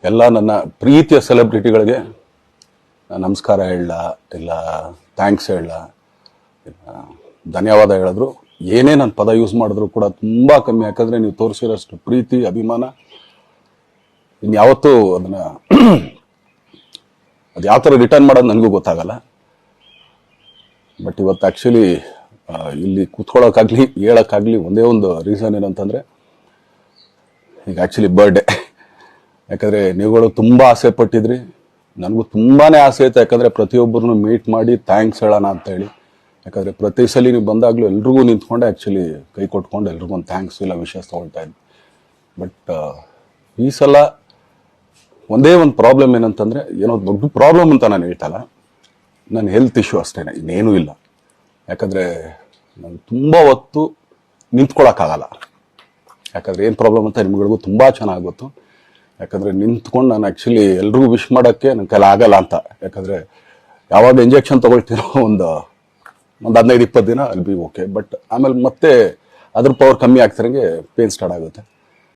ಎಲ್ಲ ನನ್ನ ಪ್ರೀತಿಯ ಸೆಲೆಬ್ರಿಟಿಗಳಿಗೆ ನಮಸ್ಕಾರ ಹೇಳಲ್ಲ, ಇಲ್ಲ ಥ್ಯಾಂಕ್ಸ್ ಹೇಳಲ್ಲ, ಧನ್ಯವಾದ ಹೇಳಿದ್ರು, ಏನೇ ನನ್ನ ಪದ ಯೂಸ್ ಮಾಡಿದ್ರು ಕೂಡ ತುಂಬ ಕಮ್ಮಿ. ಯಾಕಂದರೆ ನೀವು ತೋರಿಸಿರೋಷ್ಟು ಪ್ರೀತಿ ಅಭಿಮಾನ ಇನ್ಯಾವತ್ತೂ ಅದನ್ನು ಅದು ಯಾವ ಥರ ರಿಟರ್ನ್ ಮಾಡೋದು ನನಗೂ ಗೊತ್ತಾಗಲ್ಲ. ಬಟ್ ಇವತ್ತು ಆ್ಯಕ್ಚುಲಿ ಇಲ್ಲಿ ಕೂತ್ಕೊಳ್ಳೋಕ್ಕಾಗಲಿ ಹೇಳೋಕ್ಕಾಗಲಿ ಒಂದೇ ಒಂದು ರೀಸನ್ ಏನಂತಂದರೆ, ಈಗ ಆ್ಯಕ್ಚುಲಿ ಬರ್ಡೇ. ಯಾಕಂದರೆ ನೀವುಗಳು ತುಂಬ ಆಸೆ ಪಟ್ಟಿದ್ರಿ, ನನಗೂ ತುಂಬಾ ಆಸೆ ಇತ್ತು. ಯಾಕಂದರೆ ಪ್ರತಿಯೊಬ್ಬರನ್ನು ಮೀಟ್ ಮಾಡಿ ಥ್ಯಾಂಕ್ಸ್ ಹೇಳೋಣ ಅಂತೇಳಿ. ಯಾಕಂದರೆ ಪ್ರತಿ ಸಲ ನೀವು ಬಂದಾಗಲೂ ಎಲ್ರಿಗೂ ನಿಂತ್ಕೊಂಡೆ ಆ್ಯಕ್ಚುಲಿ ಕೈ ಕೊಟ್ಕೊಂಡು ಎಲ್ರಿಗೂ ಒಂದು ಥ್ಯಾಂಕ್ಸ್ ಇಲ್ಲ ವಿಷಯ ತೊಗೊಳ್ತಾ ಇದ್ದೆ. ಬಟ್ ಈ ಸಲ ಒಂದೇ ಒಂದು ಪ್ರಾಬ್ಲಮ್ ಏನಂತಂದರೆ, ಏನೋ ದೊಡ್ಡ ಪ್ರಾಬ್ಲಮ್ ಅಂತ ನಾನು ಹೇಳ್ತಲ್ಲ, ನನ್ನ ಹೆಲ್ತ್ ಇಶ್ಯೂ ಅಷ್ಟೇ, ಇನ್ನೇನೂ ಇಲ್ಲ. ಯಾಕಂದರೆ ನಾನು ತುಂಬ ಹೊತ್ತು ನಿಂತ್ಕೊಳ್ಳೋಕ್ಕಾಗಲ್ಲ. ಯಾಕಂದರೆ ಏನು ಪ್ರಾಬ್ಲಮ್ ಅಂತ ನಿಮ್ಗಳಿಗೂ ತುಂಬ ಚೆನ್ನಾಗಿ ಗೊತ್ತು. ಯಾಕಂದರೆ ನಿಂತ್ಕೊಂಡು ನಾನು ಆ್ಯಕ್ಚುಲಿ ಎಲ್ರಿಗೂ ವಿಶ್ ಮಾಡೋಕ್ಕೆ ನನ್ನ ಕೈಲಿ ಆಗಲ್ಲ ಅಂತ. ಯಾಕಂದರೆ ಯಾವಾಗ ಇಂಜೆಕ್ಷನ್ ತೊಗೊಳ್ತೀನೋ ಒಂದು 15-20 ದಿನ ಅಲ್ಲಿ ಬಿ ಓಕೆ. ಬಟ್ ಆಮೇಲೆ ಮತ್ತೆ ಅದ್ರ ಪವರ್ ಕಮ್ಮಿ ಆಗ್ತಿರಂಗೆ ಪೇನ್ ಸ್ಟಾರ್ಟ್ ಆಗುತ್ತೆ.